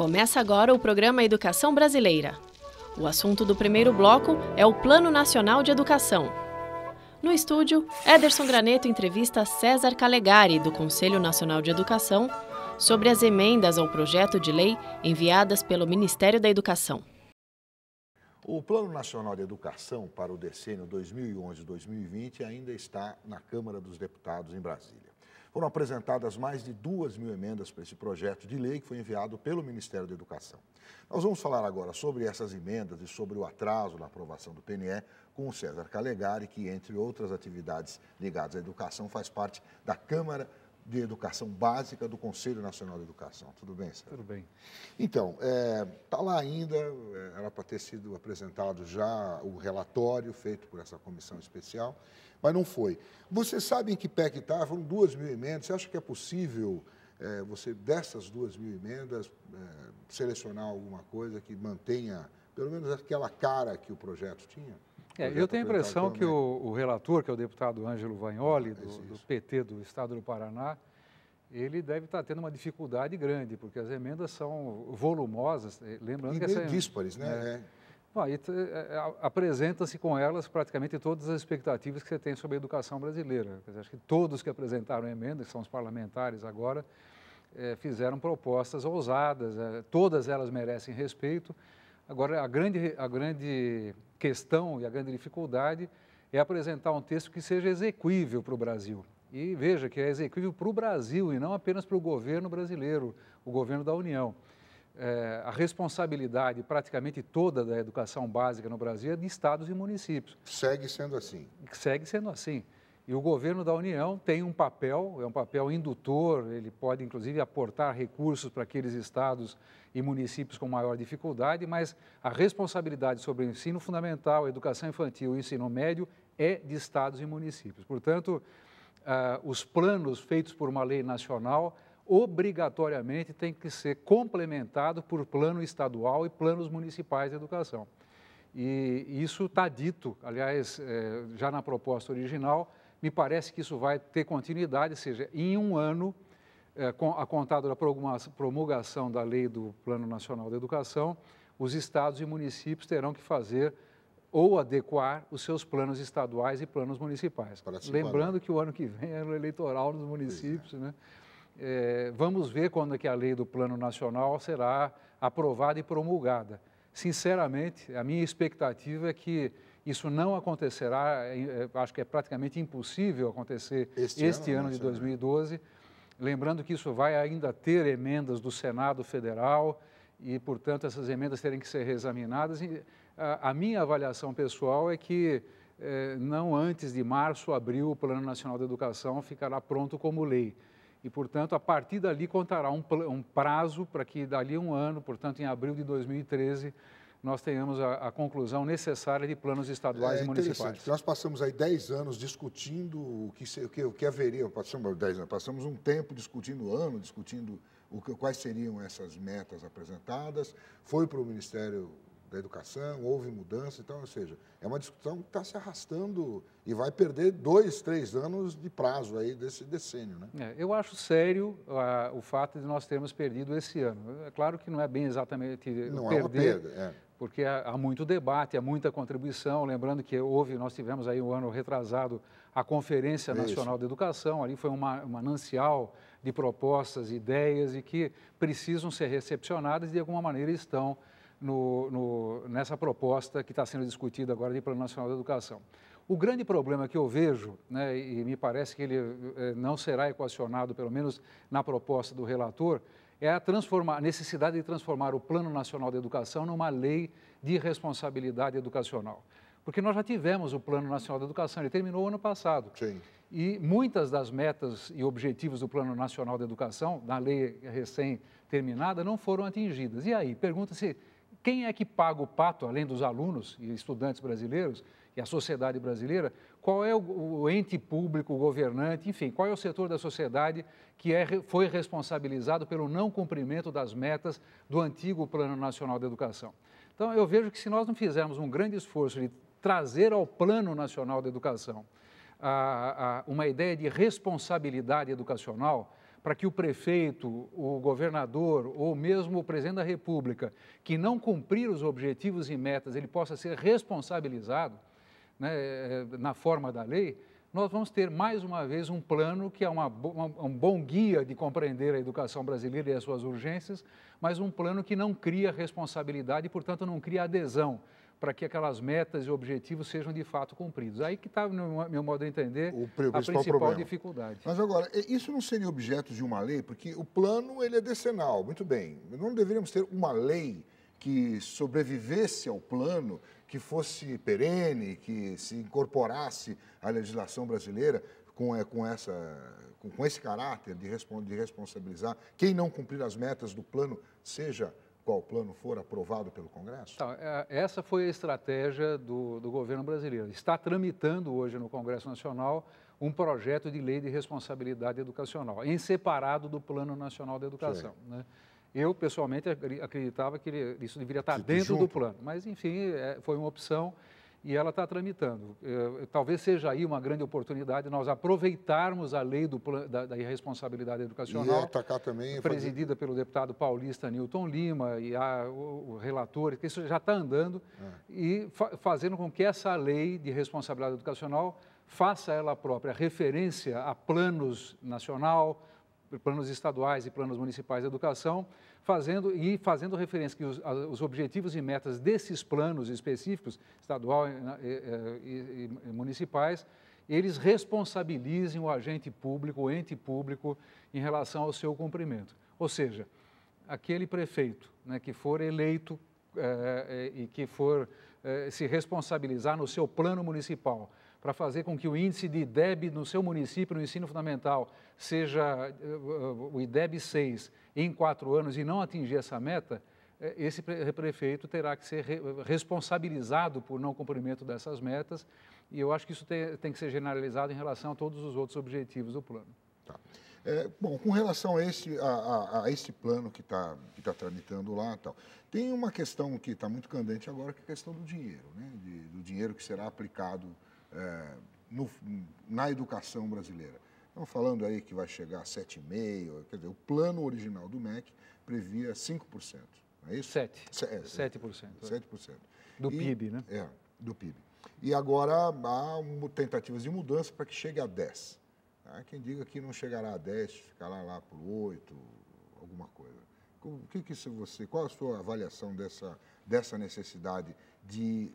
Começa agora o programa Educação Brasileira. O assunto do primeiro bloco é o Plano Nacional de Educação. No estúdio, Ederson Graneto entrevista César Calegari, do Conselho Nacional de Educação, sobre as emendas ao projeto de lei enviadas pelo Ministério da Educação. O Plano Nacional de Educação para o decênio 2011-2020 ainda está na Câmara dos Deputados em Brasília. Foram apresentadas mais de 2.000 emendas para esse projeto de lei que foi enviado pelo Ministério da Educação. Nós vamos falar agora sobre essas emendas e sobre o atraso na aprovação do PNE com o César Calegari, que, entre outras atividades ligadas à educação, faz parte da Câmara de Educação Básica do Conselho Nacional de Educação. Tudo bem, César? Tudo bem. Então, está lá ainda, era para ter sido apresentado já o relatório feito por essa comissão especial, mas não foi. Você sabe em que pé que está? Foram 2.000 emendas. Você acha que é possível, você, dessas 2.000 emendas, selecionar alguma coisa que mantenha, pelo menos, aquela cara que o projeto tinha? Eu tenho a impressão que o relator, que é o deputado Ângelo Vagnoli, do PT do Estado do Paraná, ele deve estar tendo uma dificuldade grande, porque as emendas são volumosas, lembrando que meio díspares, né? Apresenta-se com elas praticamente todas as expectativas que você tem sobre a educação brasileira. Acho que todos que apresentaram emendas, que são os parlamentares agora, fizeram propostas ousadas, todas elas merecem respeito. Agora, a grande questão e a grande dificuldade é apresentar um texto que seja exequível para o Brasil. E veja que é exequível para o Brasil e não apenas para o governo brasileiro, o governo da União. A responsabilidade praticamente toda da educação básica no Brasil é de estados e municípios. Segue sendo assim. Segue sendo assim. E o governo da União tem um papel, é um papel indutor, ele pode inclusive aportar recursos para aqueles estados e municípios com maior dificuldade, mas a responsabilidade sobre o ensino fundamental, a educação infantil e o ensino médio é de estados e municípios. Portanto, os planos feitos por uma lei nacional obrigatoriamente têm que ser complementados por plano estadual e planos municipais de educação. E isso está dito, aliás, já na proposta original. Me parece que isso vai ter continuidade, ou seja, em um ano, a contar da promulgação da lei do Plano Nacional de Educação, os estados e municípios terão que fazer ou adequar os seus planos estaduais e planos municipais. Lembrando que o ano que vem é ano eleitoral nos municípios, né? Vamos ver quando é que a lei do Plano Nacional será aprovada e promulgada. Sinceramente, a minha expectativa é que isso não acontecerá, acho que é praticamente impossível acontecer este ano de 2012, lembrando que isso vai ainda ter emendas do Senado Federal e, portanto, essas emendas terem que ser reexaminadas. A minha avaliação pessoal é que não antes de março, abril, o Plano Nacional de Educação ficará pronto como lei. E, portanto, a partir dali contará um prazo para que dali um ano, portanto, em abril de 2013, nós tenhamos a conclusão necessária de planos estaduais e municipais. Nós passamos aí 10 anos discutindo o que haveria, passamos um tempo discutindo o ano, discutindo quais seriam essas metas apresentadas, foi para o Ministério da Educação, houve mudança, então, ou seja, é uma discussão que está se arrastando e vai perder 2, 3 anos de prazo aí desse decênio, né? Eu acho sério o fato de nós termos perdido esse ano. É claro que não é bem exatamente perder, é uma perda, porque há muito debate, há muita contribuição, lembrando que nós tivemos aí o ano retrasado a Conferência Nacional de Educação, ali foi um manancial de propostas, ideias e que precisam ser recepcionadas e de alguma maneira estão nessa proposta que está sendo discutida agora de Plano Nacional de Educação. O grande problema que eu vejo, né, e me parece que ele não será equacionado, pelo menos na proposta do relator, é a necessidade de transformar o Plano Nacional de Educação numa lei de responsabilidade educacional. Porque nós já tivemos o Plano Nacional de Educação, ele terminou ano passado. Sim. E muitas das metas e objetivos do Plano Nacional de Educação, na lei recém-terminada, não foram atingidas. E aí, pergunta-se, quem é que paga o pato, além dos alunos e estudantes brasileiros e a sociedade brasileira? Qual é o ente público, o governante, enfim, qual é o setor da sociedade que foi responsabilizado pelo não cumprimento das metas do antigo Plano Nacional de Educação? Então, eu vejo que se nós não fizermos um grande esforço de trazer ao Plano Nacional de Educação uma ideia de responsabilidade educacional, para que o prefeito, o governador ou mesmo o presidente da República, que não cumprir os objetivos e metas, ele possa ser responsabilizado, né, na forma da lei, nós vamos ter mais uma vez um plano que é um bom guia de compreender a educação brasileira e as suas urgências, mas um plano que não cria responsabilidade e, portanto, não cria adesão para que aquelas metas e objetivos sejam de fato cumpridos. Aí que está, no meu modo de entender, a principal dificuldade. Mas agora, isso não seria objeto de uma lei? Porque o plano ele é decenal, muito bem. Não deveríamos ter uma lei que sobrevivesse ao plano, que fosse perene, que se incorporasse à legislação brasileira com esse caráter de responsabilizar quem não cumprir as metas do plano, seja qual plano for aprovado pelo Congresso? Então, essa foi a estratégia do governo brasileiro. Está tramitando hoje no Congresso Nacional um projeto de lei de responsabilidade educacional, em separado do Plano Nacional de Educação, né? Eu, pessoalmente, acreditava que isso deveria estar dentro do plano, mas, enfim, foi uma opção e ela está tramitando. Talvez seja aí uma grande oportunidade nós aproveitarmos a lei da irresponsabilidade educacional, presidida pelo deputado paulista Newton Lima e o relator, que isso já está andando, e fazendo com que essa lei de responsabilidade educacional faça ela própria referência a planos nacional, planos estaduais e planos municipais de educação, fazendo referência que os objetivos e metas desses planos específicos, estadual e municipais, eles responsabilizem o agente público, o ente público, em relação ao seu cumprimento. Ou seja, aquele prefeito, né, que for eleito e que for se responsabilizar no seu plano municipal para fazer com que o índice de IDEB no seu município, no ensino fundamental, seja o IDEB 6 em 4 anos e não atingir essa meta, esse prefeito terá que ser responsabilizado por não cumprimento dessas metas, e eu acho que isso tem que ser generalizado em relação a todos os outros objetivos do plano. Tá. Bom, com relação a esse plano que está tramitando lá, tal, tem uma questão que está muito candente agora, que é a questão do dinheiro, né? Do dinheiro que será aplicado na educação brasileira. Estamos falando aí que vai chegar a 7,5%, quer dizer, o plano original do MEC previa 5%, não é isso? 7%. 7%. Do PIB, né? Do PIB. E agora há tentativas de mudança para que chegue a 10%. Há quem diga que não chegará a 10%, ficará lá por 8%, alguma coisa. Qual a sua avaliação dessa necessidade de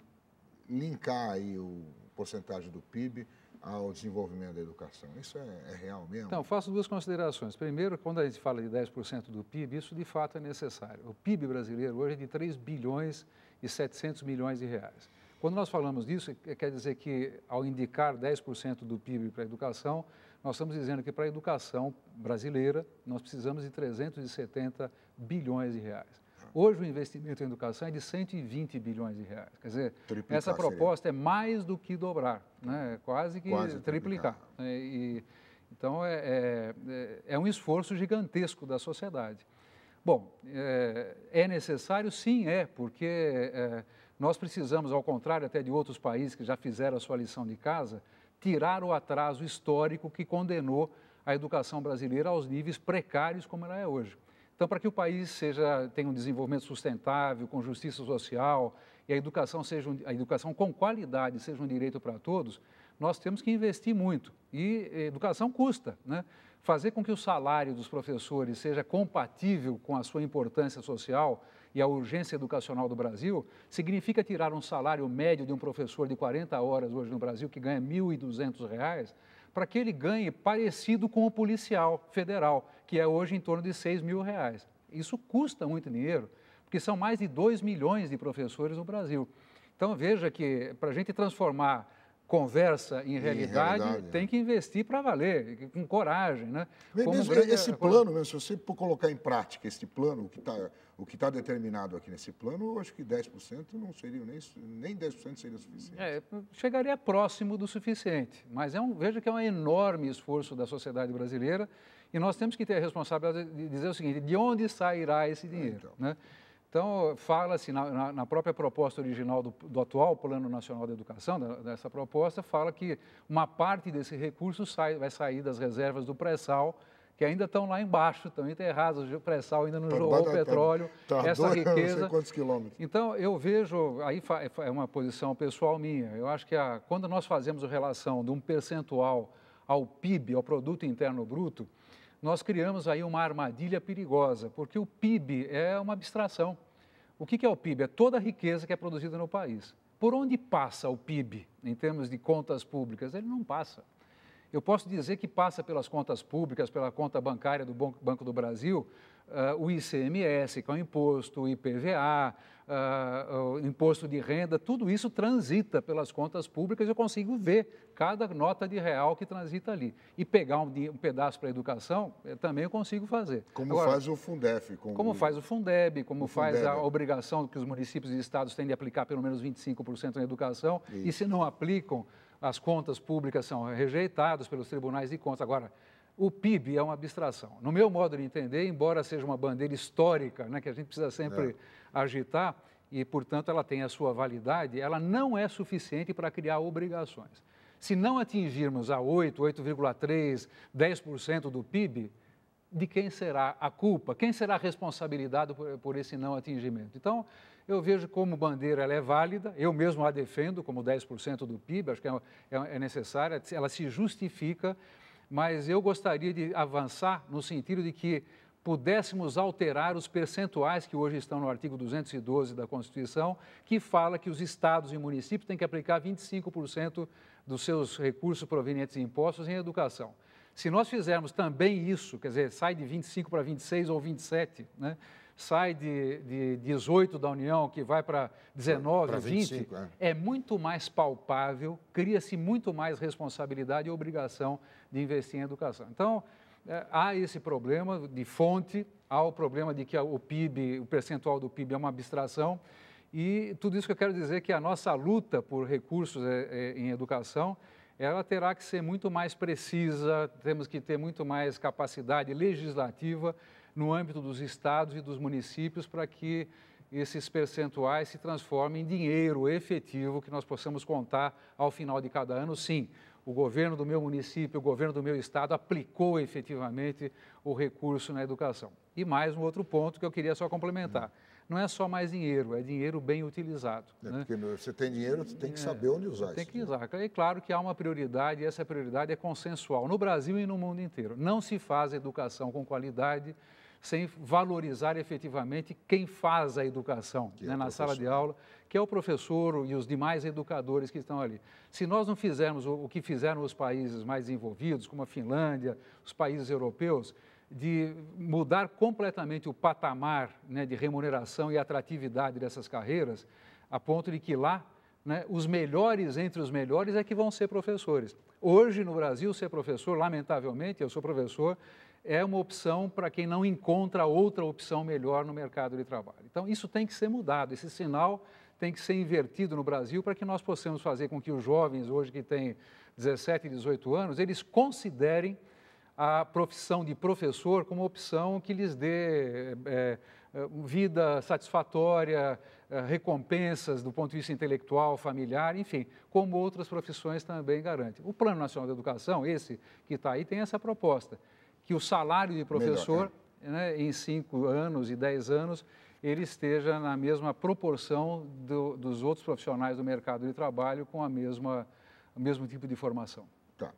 linkar aí o porcentagem do PIB ao desenvolvimento da educação? Isso é real mesmo? Então, faço duas considerações. Primeiro, quando a gente fala de 10% do PIB, isso de fato é necessário. O PIB brasileiro hoje é de 3 bilhões e 700 milhões de reais. Quando nós falamos disso, quer dizer que, ao indicar 10% do PIB para a educação, nós estamos dizendo que para a educação brasileira nós precisamos de 370 bilhões de reais. Hoje o investimento em educação é de 120 bilhões de reais. Quer dizer, essa proposta é mais do que dobrar, né? Quase triplicar. Então, é um esforço gigantesco da sociedade. Bom, é necessário? Sim, porque nós precisamos, ao contrário até de outros países que já fizeram a sua lição de casa, tirar o atraso histórico que condenou a educação brasileira aos níveis precários como ela é hoje. Então, para que o país tenha um desenvolvimento sustentável, com justiça social, e a educação com qualidade seja um direito para todos, nós temos que investir muito. E educação custa, né? Fazer com que o salário dos professores seja compatível com a sua importância social e a urgência educacional do Brasil, significa tirar um salário médio de um professor de 40 horas hoje no Brasil, que ganha R$ 1.200, para que ele ganhe parecido com o policial federal, que é hoje em torno de R$ 6.000. Isso custa muito dinheiro, porque são mais de 2 milhões de professores no Brasil. Então, veja que para a gente transformar conversa em realidade, tem que investir para valer, com coragem, né? Esse plano, mesmo, se você colocar em prática esse plano, o que está determinado aqui nesse plano, eu acho que 10% não seria, nem 10% seria suficiente. Chegaria próximo do suficiente, mas veja que é um enorme esforço da sociedade brasileira e nós temos que ter a responsabilidade de dizer o seguinte, de onde sairá esse dinheiro, né? Então, fala-se na própria proposta original do atual Plano Nacional de Educação, dessa proposta, fala que uma parte desse recurso vai sair das reservas do pré-sal que ainda estão lá embaixo, estão enterrados, o pré-sal ainda não jogou o petróleo, essa riqueza. Não sei quantos quilômetros. Então, eu vejo, aí é uma posição pessoal minha, eu acho que quando nós fazemos a relação de um percentual ao PIB, ao Produto Interno Bruto, nós criamos aí uma armadilha perigosa, porque o PIB é uma abstração. O que é o PIB? É toda a riqueza que é produzida no país. Por onde passa o PIB, em termos de contas públicas? Ele não passa. Eu posso dizer que passa pelas contas públicas, pela conta bancária do Banco do Brasil, o ICMS, que é o imposto, o IPVA, o imposto de renda, tudo isso transita pelas contas públicas, eu consigo ver cada nota de real que transita ali. E pegar um pedaço para a educação, também eu consigo fazer. Como agora, faz o Fundef. Como faz o Fundeb, como faz a obrigação que os municípios e estados têm de aplicar pelo menos 25% na educação, e se não aplicam, as contas públicas são rejeitadas pelos tribunais de contas. Agora, o PIB é uma abstração. No meu modo de entender, embora seja uma bandeira histórica, né, que a gente precisa sempre agitar, e, portanto, ela tem a sua validade, ela não é suficiente para criar obrigações. Se não atingirmos a 8, 8,3, 10% do PIB, de quem será a culpa? Quem será a responsabilidade por esse não atingimento? Então, eu vejo como bandeira ela é válida, eu mesmo a defendo como 10% do PIB, acho que é necessária, ela se justifica, mas eu gostaria de avançar no sentido de que pudéssemos alterar os percentuais que hoje estão no artigo 212 da Constituição, que fala que os estados e municípios têm que aplicar 25% dos seus recursos provenientes de impostos em educação. Se nós fizermos também isso, quer dizer, sai de 25 para 26 ou 27, né? Sai de 18 da União, que vai para 19, para 20, é muito mais palpável, cria-se muito mais responsabilidade e obrigação de investir em educação. Então, há esse problema de fonte, há o problema de que o PIB, o percentual do PIB é uma abstração, e tudo isso que eu quero dizer é que a nossa luta por recursos em educação, ela terá que ser muito mais precisa, temos que ter muito mais capacidade legislativa no âmbito dos estados e dos municípios para que esses percentuais se transformem em dinheiro efetivo que nós possamos contar ao final de cada ano. Sim, o governo do meu município, o governo do meu estado aplicou efetivamente o recurso na educação. E mais um outro ponto que eu queria só complementar. Não é só mais dinheiro, é dinheiro bem utilizado. Né? Porque você tem dinheiro, você tem que saber onde usar isso. Tem que usar. É claro que há uma prioridade e essa prioridade é consensual no Brasil e no mundo inteiro. Não se faz educação com qualidade sem valorizar efetivamente quem faz a educação, né, na sala de aula, que é o professor e os demais educadores que estão ali. Se nós não fizermos o que fizeram os países mais desenvolvidos, como a Finlândia, os países europeus, de mudar completamente o patamar, né, de remuneração e atratividade dessas carreiras, a ponto de que lá, né, os melhores entre os melhores é que vão ser professores. Hoje, no Brasil, ser professor, lamentavelmente, eu sou professor, é uma opção para quem não encontra outra opção melhor no mercado de trabalho. Então, isso tem que ser mudado, esse sinal tem que ser invertido no Brasil para que nós possamos fazer com que os jovens, hoje que têm 17, 18 anos, eles considerem a profissão de professor como opção que lhes dê vida satisfatória, recompensas do ponto de vista intelectual, familiar, enfim, como outras profissões também garantem. O Plano Nacional de Educação, esse que está aí, tem essa proposta, que o salário de professor, né, em 5 anos e 10 anos, ele esteja na mesma proporção dos outros profissionais do mercado de trabalho com o mesmo tipo de formação. Tá.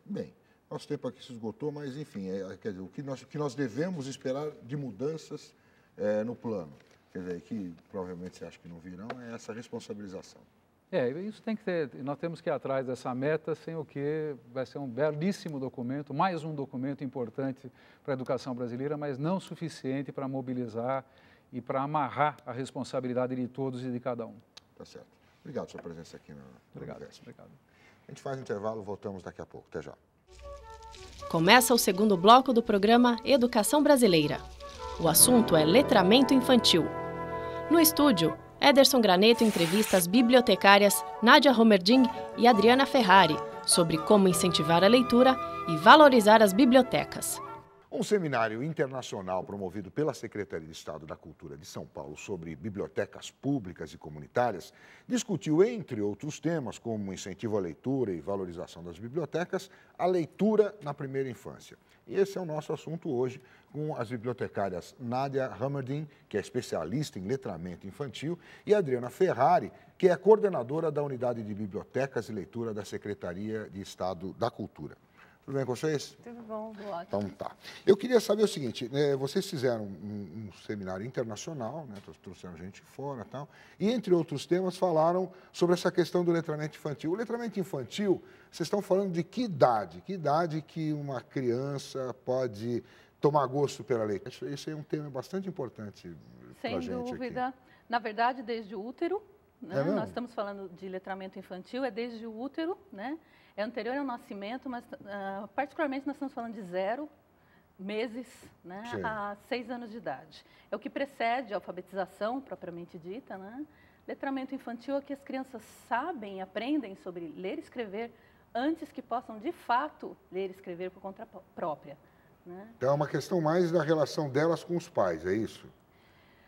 Bem, nosso tempo aqui se esgotou, mas, enfim, quer dizer, o que nós devemos esperar de mudanças no plano, quer dizer, que provavelmente você acha que não virão, é essa responsabilização. Isso tem que ter, nós temos que ir atrás dessa meta, sem o que vai ser um belíssimo documento, mais um documento importante para a educação brasileira, mas não suficiente para mobilizar e para amarrar a responsabilidade de todos e de cada um. Tá certo. Obrigado pela sua presença aqui no Universo. Obrigado. A gente faz um intervalo, voltamos daqui a pouco. Até já. Começa o segundo bloco do programa Educação Brasileira. O assunto é letramento infantil. No estúdio, Ederson Graneto entrevista as bibliotecárias Nádia Romerding e Adriana Ferrari sobre como incentivar a leitura e valorizar as bibliotecas. Um seminário internacional promovido pela Secretaria de Estado da Cultura de São Paulo sobre bibliotecas públicas e comunitárias discutiu, entre outros temas, como incentivo à leitura e valorização das bibliotecas, a leitura na primeira infância. E esse é o nosso assunto hoje, com as bibliotecárias Nádia Hammerdin, que é especialista em letramento infantil, e Adriana Ferrari, que é coordenadora da Unidade de Bibliotecas e Leitura da Secretaria de Estado da Cultura. Tudo bem com vocês? Tudo bom, ótimo. Então tá. Eu queria saber o seguinte, vocês fizeram um seminário internacional, né, trouxeram gente de fora e tal, e entre outros temas falaram sobre essa questão do letramento infantil. O letramento infantil, vocês estão falando de que idade? Que idade que uma criança pode tomar gosto pela leitura? Isso é um tema bastante importante para a gente. Sem dúvida. Aqui. Na verdade, desde o útero, né? Nós estamos falando de letramento infantil, é desde o útero, né? É anterior ao nascimento, mas particularmente nós estamos falando de 0 meses, né, a 6 anos de idade. É o que precede a alfabetização, propriamente dita, né? Letramento infantil é que as crianças sabem e aprendem sobre ler e escrever antes que possam, de fato, ler e escrever por conta própria. Né? Então, é uma questão mais da relação delas com os pais, é isso?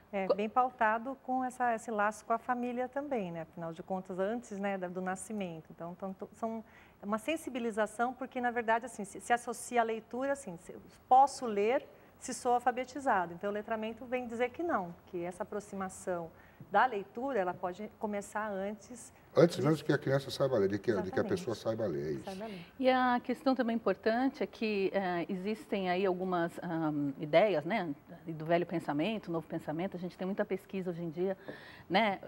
É bem pautado com esse laço com a família também, né? Afinal de contas, antes, né, do nascimento. Então são uma sensibilização, porque, na verdade, assim, se associa a leitura, assim, posso ler se sou alfabetizado. Então, o letramento vem dizer que não, que essa aproximação da leitura, ela pode começar antes. Antes mesmo que a criança saiba ler, de que a pessoa saiba ler, é isso. E a questão também importante é que existem aí algumas ideias, né, do velho pensamento, novo pensamento. A gente tem muita pesquisa hoje em dia, né,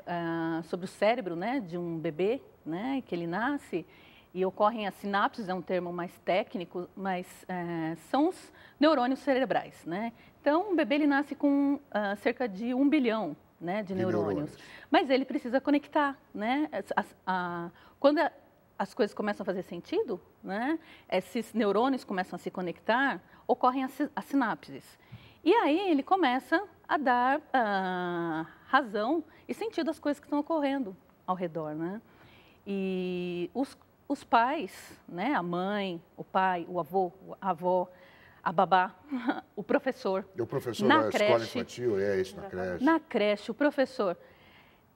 sobre o cérebro, né, de um bebê, né, que ele nasce e ocorrem as sinapses, é um termo mais técnico, mas são os neurônios cerebrais, né. Então, o bebê ele nasce com cerca de 1 bilhão, né, de neurônios. Mas ele precisa conectar, né? Quando as coisas começam a fazer sentido, né, esses neurônios começam a se conectar, ocorrem as sinapses. E aí ele começa a dar razão e sentido às coisas que estão ocorrendo ao redor, né? E os pais, né, a mãe, o pai, o avô, a avó, a babá, o professor. E o professor na da creche, escola infantil, é isso, na creche. Na creche, o professor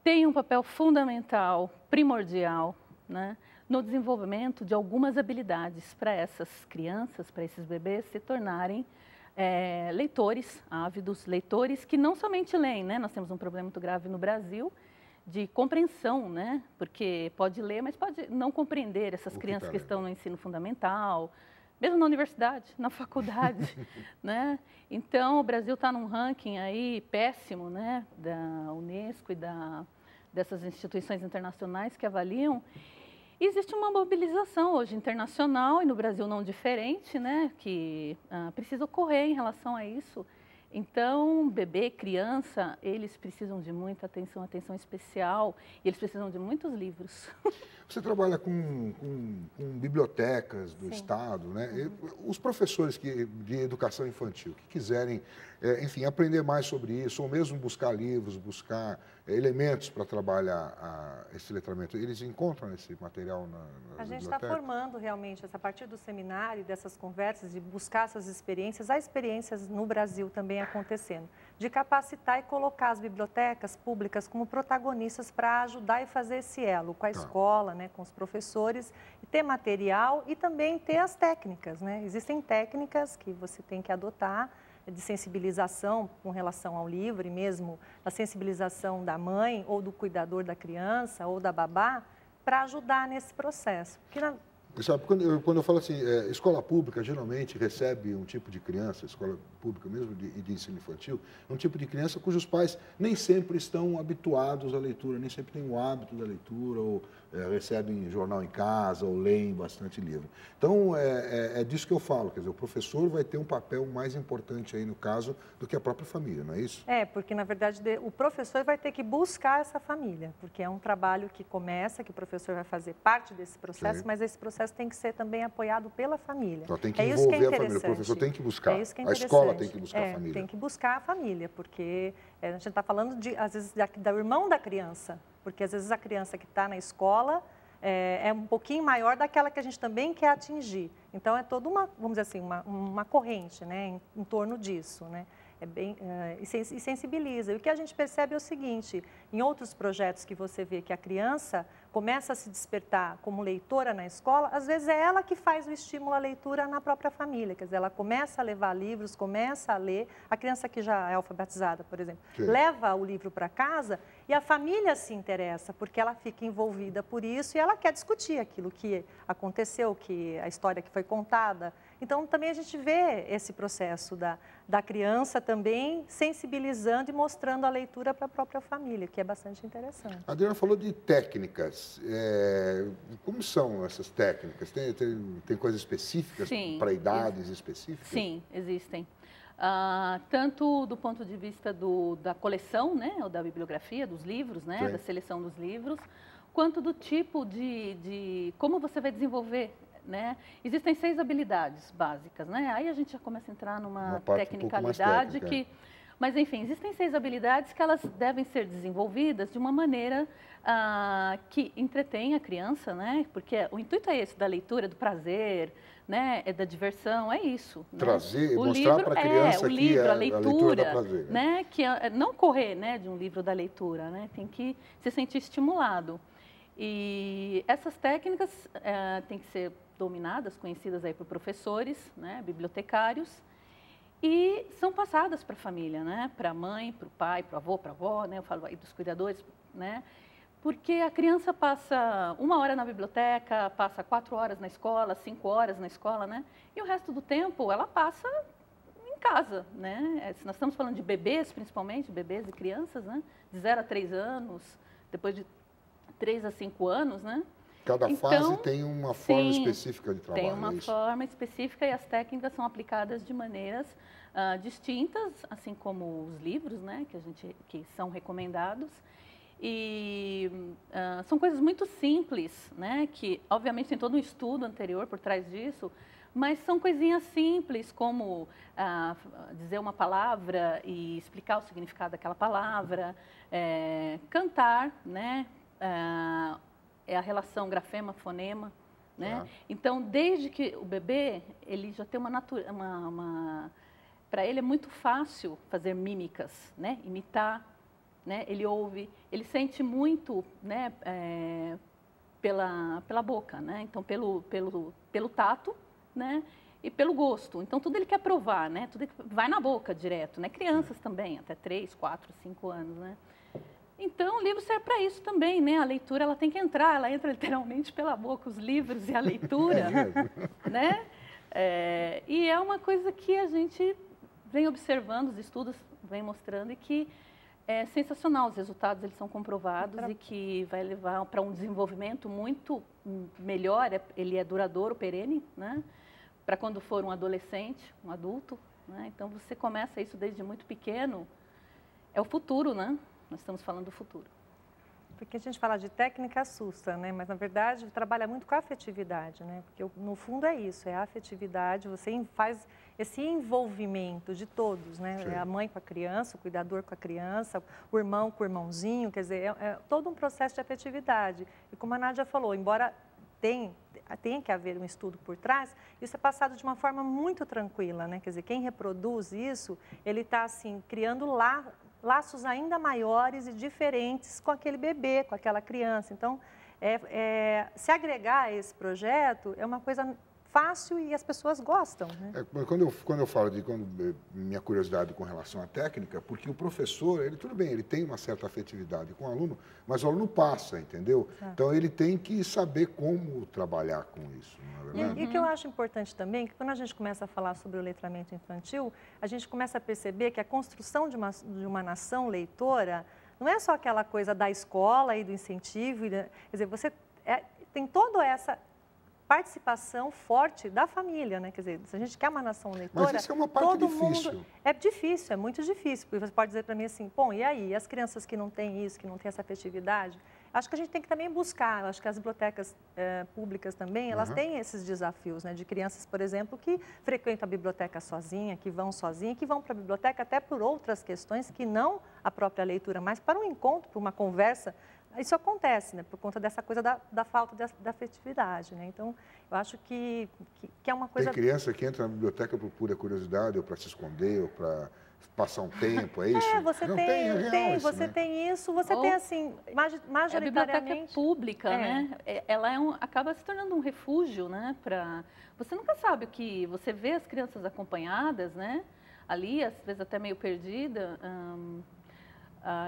tem um papel fundamental, primordial, né, no desenvolvimento de algumas habilidades para essas crianças, para esses bebês se tornarem leitores ávidos, leitores que não somente leem, né? Nós temos um problema muito grave no Brasil de compreensão, né? Porque pode ler, mas pode não compreender essas crianças que estão no ensino fundamental, mesmo na universidade, na faculdade, né? Então, o Brasil está num ranking aí péssimo, né, da Unesco e dessas instituições internacionais que avaliam. E existe uma mobilização hoje internacional, e no Brasil não diferente, né, que precisa ocorrer em relação a isso. Então, bebê, criança, eles precisam de muita atenção especial, e eles precisam de muitos livros. Você trabalha com bibliotecas do Estado, né? E os professores de educação infantil que quiserem, enfim, aprender mais sobre isso, ou mesmo buscar livros, buscar elementos para trabalhar esse letramento, eles encontram esse material nas bibliotecas? A gente está formando realmente, a partir do seminário, dessas conversas, de buscar essas experiências, há experiências no Brasil também acontecendo, de capacitar e colocar as bibliotecas públicas como protagonistas para ajudar e fazer esse elo com a escola, né, com os professores, e ter material e também ter as técnicas, né? Existem técnicas que você tem que adotar de sensibilização com relação ao livro e mesmo a sensibilização da mãe ou do cuidador da criança ou da babá para ajudar nesse processo. Sabe, quando eu falo assim, escola pública geralmente recebe um tipo de criança, escola pública mesmo de ensino infantil, é um tipo de criança cujos pais nem sempre estão habituados à leitura, nem sempre têm o hábito da leitura, ou recebem jornal em casa, ou leem bastante livro. Então, é disso que eu falo, quer dizer, o professor vai ter um papel mais importante aí no caso do que a própria família, não é isso? Porque na verdade o professor vai ter que buscar essa família, porque é um trabalho que começa, que o professor vai fazer parte desse processo, mas esse processo tem que ser também apoiado pela família. Então tem que envolver a família, o professor tem que buscar, a escola tem que buscar a família. Tem que buscar a família, porque a gente está falando, às vezes, do irmão da criança, porque às vezes a criança que está na escola, é um pouquinho maior daquela que a gente também quer atingir. Então, é toda uma, vamos dizer assim, uma corrente, né, em torno disso, né? E sensibiliza. E o que a gente percebe é o seguinte, em outros projetos que você vê que a criança começa a se despertar como leitora na escola, às vezes é ela que faz o estímulo à leitura na própria família, quer dizer, ela começa a levar livros, começa a ler, a criança que já é alfabetizada, por exemplo, leva o livro para casa e a família se interessa, porque ela fica envolvida por isso e ela quer discutir aquilo que aconteceu, a história que foi contada. Então, também a gente vê esse processo da criança também sensibilizando e mostrando a leitura para a própria família, que é bastante interessante. A Adriana falou de técnicas. Como são essas técnicas? Tem coisas específicas para idades específicas? Sim, existem. Tanto do ponto de vista da coleção, né, ou da bibliografia, dos livros, né, da seleção dos livros, quanto do tipo de como você vai desenvolver. Né? Existem 6 habilidades básicas, né? Aí a gente já começa a entrar numa tecnicalidade que... Mas, enfim, existem 6 habilidades que elas devem ser desenvolvidas de uma maneira que entretém a criança, né? Porque o intuito é esse, da leitura, do prazer, né? Da diversão, é isso. Trazer, né? mostrar para a criança o livro, a leitura dá prazer, né? Que não correr, né, de um livro da leitura, né? Tem que se sentir estimulado. E essas técnicas têm que ser dominadas, conhecidas aí por professores, né, bibliotecários, e são passadas para a família, né, para a mãe, para o pai, para o avô, para a avó, né, eu falo aí dos cuidadores, né, porque a criança passa 1 hora na biblioteca, passa 4 horas na escola, 5 horas na escola, né, e o resto do tempo ela passa em casa, né, nós estamos falando de bebês, principalmente, bebês e crianças, né, de 0 a 3 anos, depois de 3 a 5 anos, né. Cada fase tem uma forma específica de trabalho. Tem uma forma específica e as técnicas são aplicadas de maneiras distintas, assim como os livros, né, que são recomendados. E são coisas muito simples, né, que obviamente tem todo um estudo anterior por trás disso, mas são coisinhas simples como dizer uma palavra e explicar o significado daquela palavra, cantar, né, é a relação grafema-fonema, né? Então, desde que o bebê, ele já tem para ele é muito fácil fazer mímicas, né? Imitar, né? Ele ouve, ele sente muito, né? Pela boca, né? Então, pelo tato, né? E pelo gosto. Então, tudo ele quer provar, né? Tudo vai na boca direto, né? Crianças também, até 3, 4, 5 anos, né? Então, o livro serve para isso também, né? A leitura, ela tem que entrar, ela entra literalmente pela boca, os livros e a leitura, né? E é uma coisa que a gente vem observando, os estudos vêm mostrando, e que é sensacional. Os resultados, eles são comprovados e que vai levar para um desenvolvimento muito melhor, ele é duradouro, perene, né? Para quando for um adolescente, um adulto, né? Então, você começa isso desde muito pequeno, é o futuro, né? Nós estamos falando do futuro. Porque a gente fala de técnica assusta, né? Mas, na verdade, trabalha muito com a afetividade, né? Porque, no fundo, é isso, é a afetividade, você faz esse envolvimento de todos, né? É a mãe com a criança, o cuidador com a criança, o irmão com o irmãozinho, quer dizer, é todo um processo de afetividade. E como a Nádia falou, embora tenha que haver um estudo por trás, isso é passado de uma forma muito tranquila, né? Quer dizer, quem reproduz isso, ele está, assim, criando laços ainda maiores e diferentes com aquele bebê, com aquela criança. Então, se agregar a esse projeto é uma coisa fácil e as pessoas gostam, né? Quando eu falo minha curiosidade com relação à técnica, porque o professor, tudo bem, ele tem uma certa afetividade com o aluno, mas o aluno passa, entendeu? Então, ele tem que saber como trabalhar com isso, não é verdade? E o que eu acho importante também, que quando a gente começa a falar sobre o letramento infantil, a gente começa a perceber que a construção de uma nação leitora não é só aquela coisa da escola e do incentivo, quer dizer, você tem toda essa participação forte da família, né? Quer dizer, se a gente quer uma nação leitora, mas isso é uma parte difícil. É difícil, é muito difícil. Porque você pode dizer para mim assim, bom, e aí? As crianças que não têm isso, que não têm essa afetividade? Acho que a gente tem que também buscar, acho que as bibliotecas públicas também, elas têm esses desafios, né? De crianças, por exemplo, que frequentam a biblioteca sozinha, que vão para a biblioteca até por outras questões que não a própria leitura, mas para um encontro, para uma conversa, isso acontece, né, por conta dessa coisa da falta da afetividade, né? Então, eu acho que é uma coisa... Tem criança que entra na biblioteca por pura curiosidade, ou para se esconder, ou para passar um tempo, é isso? Você não, tem, isso, você né? tem isso, você tem assim, majoritariamente... A biblioteca é pública, né? Ela acaba se tornando um refúgio, né? Você nunca sabe o que... Você vê as crianças acompanhadas, né? Ali, às vezes até meio perdida.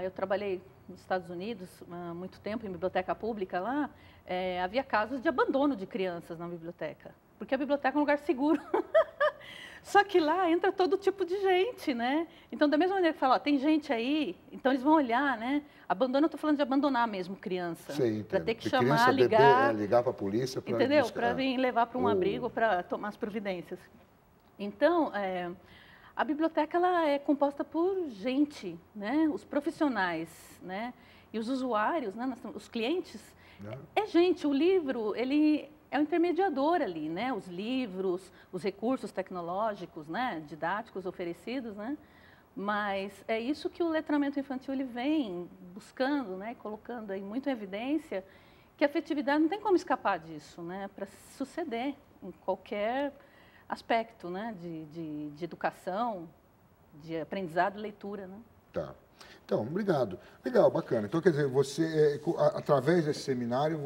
Eu trabalhei nos Estados Unidos há muito tempo, em biblioteca pública lá. Havia casos de abandono de crianças na biblioteca, porque a biblioteca é um lugar seguro. Só que lá entra todo tipo de gente, né? Então, da mesma maneira que fala, tem gente aí, então eles vão olhar, né? Abandono, eu estou falando de abandonar mesmo criança. Para ter que chamar, ligar... ligar para a polícia. Entendeu? Para vir levar para um abrigo, para tomar as providências. Então, a biblioteca ela é composta por gente, né? Os profissionais, né? E os usuários, né? Os clientes, é gente. O livro, ele... é um intermediador ali, né? Os livros, os recursos tecnológicos, né? Didáticos oferecidos, né? Mas é isso que o letramento infantil ele vem buscando, né? Colocando aí muito em evidência que a afetividade não tem como escapar disso, né? Para suceder em qualquer aspecto, né? De educação, de aprendizado e leitura, né? Tá. Então, obrigado. Legal, bacana. Então, quer dizer, você, através desse seminário,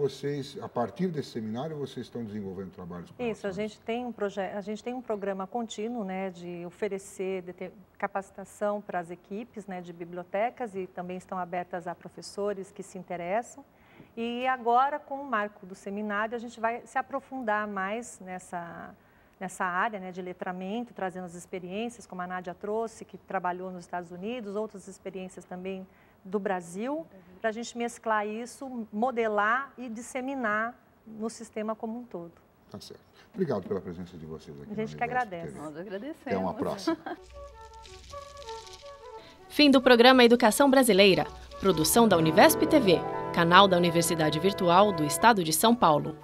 a partir desse seminário, vocês estão desenvolvendo trabalhos com isso, a gente tem um programa contínuo, né, de oferecer capacitação para as equipes, né, de bibliotecas e também estão abertas a professores que se interessam. E agora, com o marco do seminário, a gente vai se aprofundar mais nessa área, né, de letramento, trazendo as experiências, como a Nádia trouxe, que trabalhou nos Estados Unidos, outras experiências também do Brasil, para a gente mesclar isso, modelar e disseminar no sistema como um todo. Tá certo. Obrigado pela presença de vocês aqui. A gente que agradece. Nós agradecemos. Até uma próxima. Fim do programa Educação Brasileira. Produção da Univesp TV, canal da Universidade Virtual do Estado de São Paulo.